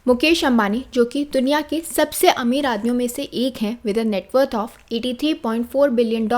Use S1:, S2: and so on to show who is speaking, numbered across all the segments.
S1: मुकेश अंबानी, जो कि दुनिया के सबसे अमीर आदमियों में से एक हैं with a net worth of $83.4 billion,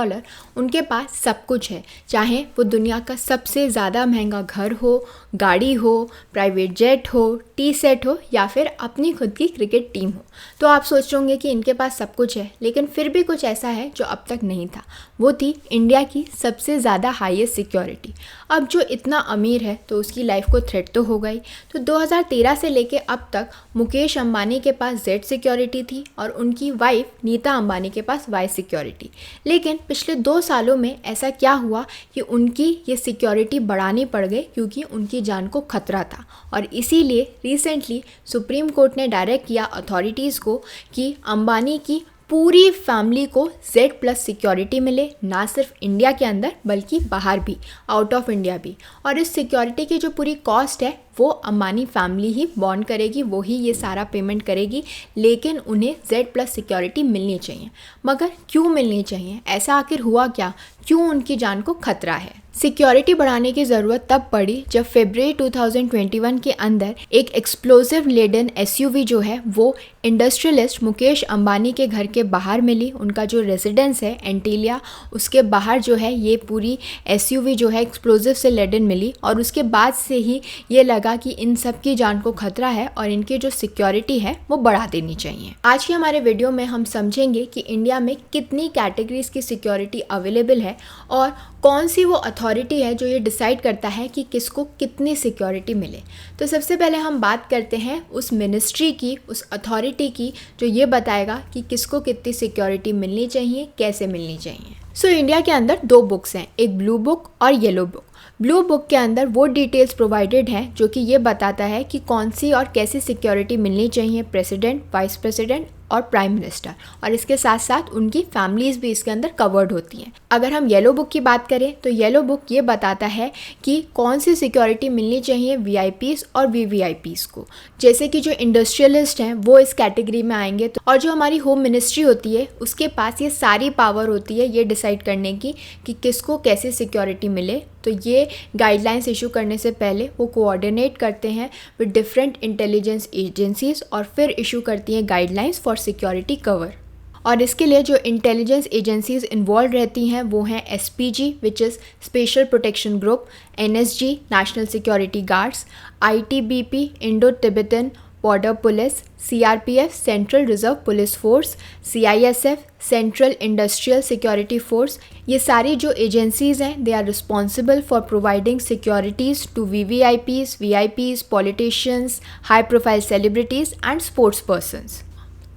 S1: उनके पास सब कुछ है। चाहे वो दुनिया का सबसे ज़्यादा महंगा घर हो, गाड़ी हो, प्राइवेट जेट हो, टी सेट हो या फिर अपनी खुद की क्रिकेट टीम हो। तो आप सोच होंगे कि इनके पास सब कुछ है, लेकिन फिर भी कुछ ऐसा है जो अब तक नहीं था। वो थी इंडिया की सबसे ज़्यादा हाईएस्ट सिक्योरिटी। अब जो इतना अमीर है तो उसकी लाइफ को थ्रेट तो हो गई। तो 2013 से लेके अब तक मुकेश अंबानी के पास जेड सिक्योरिटी थी और उनकी वाइफ नीता अंबानी के पास वाई सिक्योरिटी। लेकिन पिछले 2 सालों में ऐसा क्या हुआ कि उनकी ये सिक्योरिटी बढ़ानी पड़ गई, क्योंकि उनकी जान को खतरा था। और इसीलिए रिसेंटली सुप्रीम कोर्ट ने डायरेक्ट किया अथॉरिटीज़ को कि अंबानी की पूरी फैमिली को Z+ सिक्योरिटी मिले, ना सिर्फ इंडिया के अंदर बल्कि बाहर भी, आउट ऑफ इंडिया भी। और इस सिक्योरिटी की जो पूरी कॉस्ट है वो अंबानी फैमिली ही बॉन्ड करेगी, वो ही ये सारा पेमेंट करेगी। लेकिन उन्हें Z+ सिक्योरिटी मिलनी चाहिए। मगर क्यों मिलनी चाहिए? ऐसा आखिर हुआ क्या? क्यों उनकी जान को खतरा है? सिक्योरिटी बढ़ाने की ज़रूरत तब पड़ी जब फरवरी 2021 के अंदर एक एक्सप्लोसिव लेडन SUV जो है वो इंडस्ट्रियलिस्ट मुकेश अंबानी के घर के बाहर मिली। उनका जो रेजिडेंस है एंटीलिया, उसके बाहर जो है ये पूरी SUV जो है एक्सप्लोसिव से लेडन मिली। और उसके बाद से ही ये लगा कि इन सब की जान को खतरा है और इनकी जो सिक्योरिटी है वो बढ़ा देनी चाहिए। आज के हमारे वीडियो में हम समझेंगे कि इंडिया में कितनी कैटेगरीज की सिक्योरिटी अवेलेबल है और कौन सी वो अथॉरिटी है जो ये डिसाइड करता है कि किसको कितनी सिक्योरिटी मिले। तो सबसे पहले हम बात करते हैं उस मिनिस्ट्री की, उस अथॉरिटी की जो ये बताएगा कि किसको कितनी सिक्योरिटी मिलनी चाहिए, कैसे मिलनी चाहिए। इंडिया के अंदर 2 बुक्स हैं, एक ब्लू बुक और येलो बुक। ब्लू बुक के अंदर वो डिटेल्स प्रोवाइडेड हैं जो कि ये बताता है कि कौन सी और कैसी सिक्योरिटी मिलनी चाहिए प्रेसिडेंट, वाइस प्रेसिडेंट और प्राइम मिनिस्टर, और इसके साथ साथ उनकी फैमिलीज भी इसके अंदर कवर्ड होती हैं। अगर हम येलो बुक की बात करें तो येलो बुक ये बताता है कि कौन सी सिक्योरिटी मिलनी चाहिए VIPs और VVIPs को। जैसे कि जो इंडस्ट्रियलिस्ट हैं वो इस कैटेगरी में आएंगे, तो और जो हमारी होम मिनिस्ट्री होती है उसके पास ये सारी पावर होती है ये डिसाइड करने की कि किसको कैसी सिक्योरिटी मिले। तो ये गाइडलाइंस इशू करने से पहले वो कोऑर्डिनेट करते हैं विद डिफरेंट इंटेलिजेंस एजेंसीज और फिर इशू करती हैं गाइडलाइंस फॉर सिक्योरिटी कवर। और इसके लिए जो इंटेलिजेंस एजेंसीज इन्वॉल्व रहती हैं वो हैं SPG which is special protection group, NSG national security guards, ITBP Indo Tibetan border police, CRPF central reserve police force, CISF central industrial security force. ये सारी जो एजेंसीज़ हैं they are responsible for providing securities to VVIPs, VIPs, politicians, high profile celebrities and sports persons.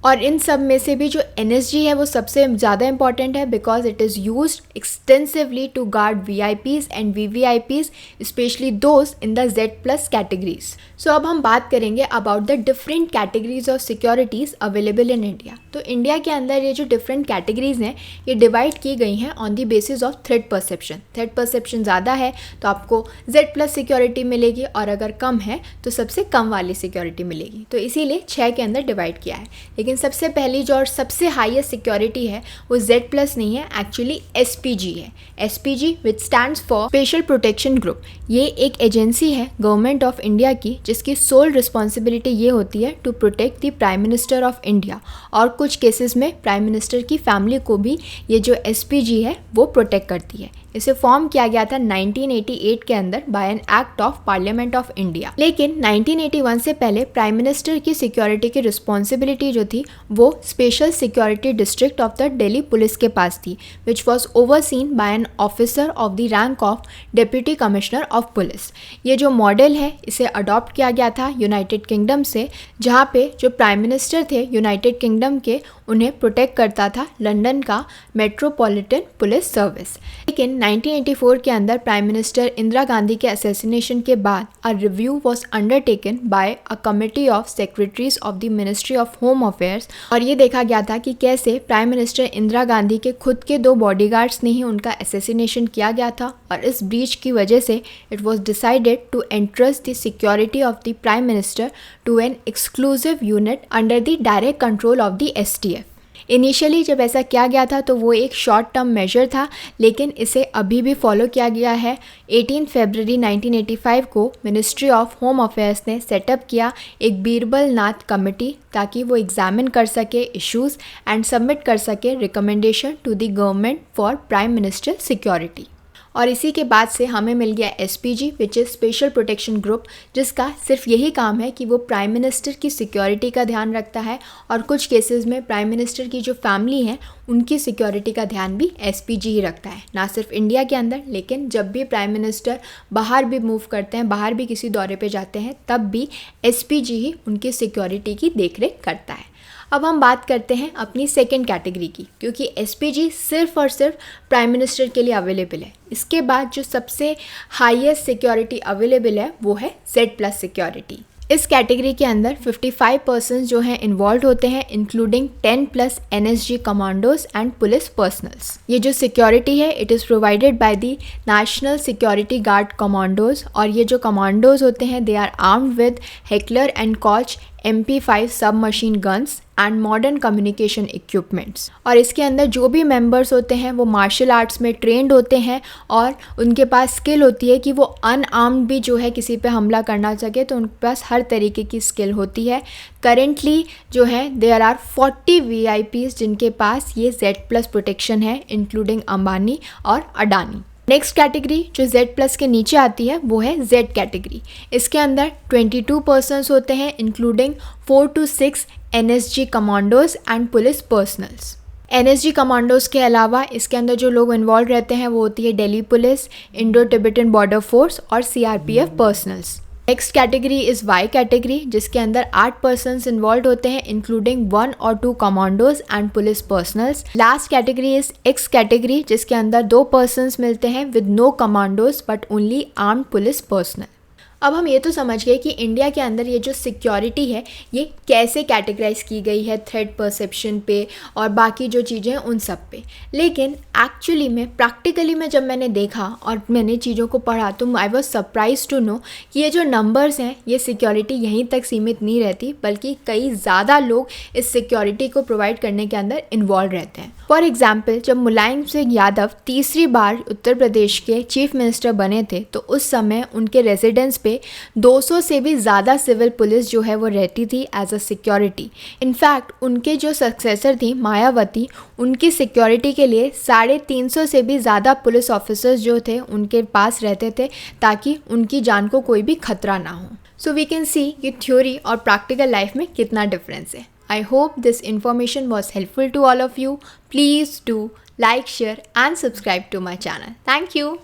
S1: और इन सब में से भी जो NSG है वो सबसे ज़्यादा इंपॉर्टेंट है because it is used extensively to guard VIPs and VVIPs, specially those in the Z+ categories. So अब हम बात करेंगे about the different categories of securities available in India. तो इंडिया के अंदर ये जो डिफरेंट कैटेगरीज हैं ये डिवाइड की गई हैं on the basis of threat perception. Threat perception ज़्यादा है तो आपको Z+ सिक्योरिटी मिलेगी, और अगर कम है तो सबसे कम वाली सिक्योरिटी मिलेगी। तो इसीलिए 6 के अंदर डिवाइड किया है। लेकिन सबसे पहली जो और सबसे हाईएस्ट सिक्योरिटी है वो Z+ नहीं है, एक्चुअली SPG है। SPG which stands for special protection group. ये एक एजेंसी है गवर्नमेंट ऑफ इंडिया की जिसकी सोल रिस्पॉन्सिबिलिटी ये होती है to protect the prime minister of India, और कुछ केसेस में प्राइम मिनिस्टर की फैमिली को भी ये जो SPG है वो प्रोटेक्ट करती है। इसे फॉर्म किया गया था 1988 के अंदर by an act of parliament of India. लेकिन 1981 से पहले प्राइम मिनिस्टर की सिक्योरिटी की रिस्पॉन्सिबिलिटी जो थी वो special security district of the Delhi police के पास थी, which was overseen by an officer of the rank of deputy commissioner of police. ये जो मॉडल है इसे अडॉप्ट किया गया था यूनाइटेड किंगडम से, जहाँ पे जो प्राइम मिनिस्टर थे यूनाइटेड किंगडम के उन्हें प्रोटेक्ट करता था लंदन का मेट्रोपॉलिटन पुलिस सर्विस। लेकिन 1984 के अंदर प्राइम मिनिस्टर इंदिरा गांधी के असैसिनेशन के बाद a review was undertaken by a committee of secretaries of the ministry of home affairs, और ये देखा गया था कि कैसे प्राइम मिनिस्टर इंदिरा गांधी के खुद के 2 बॉडीगार्ड्स ने ही उनका असैसिनेशन किया गया था। और इस ब्रीच की वजह से it was decided to entrust the security of the prime minister to an exclusive unit under the direct control of the STF। Initially जब ऐसा किया गया था तो वो एक शॉर्ट टर्म मेजर था, लेकिन इसे अभी भी फॉलो किया गया है। 18 फरवरी 1985 को मिनिस्ट्री ऑफ होम अफेयर्स ने सेटअप किया एक बीरबल नाथ कमेटी, ताकि वो एग्जामिन कर सके इश्यूज़ एंड सबमिट कर सके recommendation to the government for prime minister security. और इसी के बाद से हमें मिल गया SPG which is special protection group, जिसका सिर्फ यही काम है कि वो प्राइम मिनिस्टर की सिक्योरिटी का ध्यान रखता है, और कुछ केसेस में प्राइम मिनिस्टर की जो फैमिली है उनकी सिक्योरिटी का ध्यान भी SPG ही रखता है। ना सिर्फ इंडिया के अंदर, लेकिन जब भी प्राइम मिनिस्टर बाहर भी मूव करते हैं, बाहर भी किसी दौरे पे जाते हैं, तब भी SPG ही उनकी सिक्योरिटी की देखरेख करता है। अब हम बात करते हैं अपनी सेकेंड कैटेगरी की, क्योंकि SPG सिर्फ और सिर्फ प्राइम मिनिस्टर के लिए अवेलेबल है। इसके बाद जो सबसे हाईएस्ट सिक्योरिटी अवेलेबल है वो है Z+ सिक्योरिटी। इस कैटेगरी के अंदर 55 पर्सन्स जो हैं इन्वॉल्व होते हैं, including 10+ NSG commandos and police personnels. ये जो सिक्योरिटी है it is provided by the national security guard commandos, और ये जो कमांडोज होते हैं they are armed with Heckler and Koch MP5 sub machine guns and modern communication equipments. और इसके अंदर जो भी मेंबर्स होते हैं वो मार्शल आर्ट्स में ट्रेंड होते हैं, और उनके पास स्किल होती है कि वो अनआर्म्ड भी जो है किसी पे हमला करना सके, तो उनके पास हर तरीके की स्किल होती है। करेंटली जो है देयर आर 40 VIPs जिनके पास ये Z+ प्रोटेक्शन है, इंक्लूडिंग अंबानी और अडानी। नेक्स्ट कैटेगरी जो Z+ के नीचे आती है वो है Z कैटेगरी। इसके अंदर 22 पर्सन्स होते हैं, including 4 to 6 NSG commandos and police personnels. NSG commandos के अलावा इसके अंदर जो लोग इन्वॉल्व रहते हैं वो होती है Delhi police, Indo Tibetan border force और CRPF personnels. Next category is Y category, जिसके अंदर 8 पर्सन्स इन्वॉल्व होते हैं, including 1 or 2 commandos and police personnels. Last category is X category, जिसके अंदर 2 पर्सन्स मिलते हैं with no commandos but only armed police personnel. अब हम ये तो समझ गए कि इंडिया के अंदर ये जो सिक्योरिटी है ये कैसे कैटेगराइज की गई है थ्रेट परसेप्शन पे और बाकी जो चीज़ें हैं उन सब पे। लेकिन एक्चुअली में प्रैक्टिकली में जब मैंने देखा और मैंने चीज़ों को पढ़ा तो I was surprise to know कि ये जो नंबर्स हैं ये सिक्योरिटी यहीं तक सीमित नहीं रहती, बल्कि कई ज़्यादा लोग इस सिक्योरिटी को प्रोवाइड करने के अंदर इन्वॉल्व रहते हैं। फॉर एग्जाम्पल, जब मुलायम सिंह यादव तीसरी बार उत्तर प्रदेश के चीफ मिनिस्टर बने थे तो उस समय उनके रेजिडेंस पे 200 से भी ज़्यादा सिविल पुलिस जो है वो रहती थी एज अ सिक्योरिटी। इनफैक्ट उनके जो सक्सेसर थी मायावती, उनकी सिक्योरिटी के लिए 350 से भी ज़्यादा पुलिस ऑफिसर्स जो थे उनके पास रहते थे, ताकि उनकी जान को कोई भी खतरा ना हो। सो वी कैन सी कि थ्योरी और प्रैक्टिकल लाइफ में कितना डिफरेंस है। I hope this information was helpful to all of you. Please do like, share and subscribe to my channel. Thank you.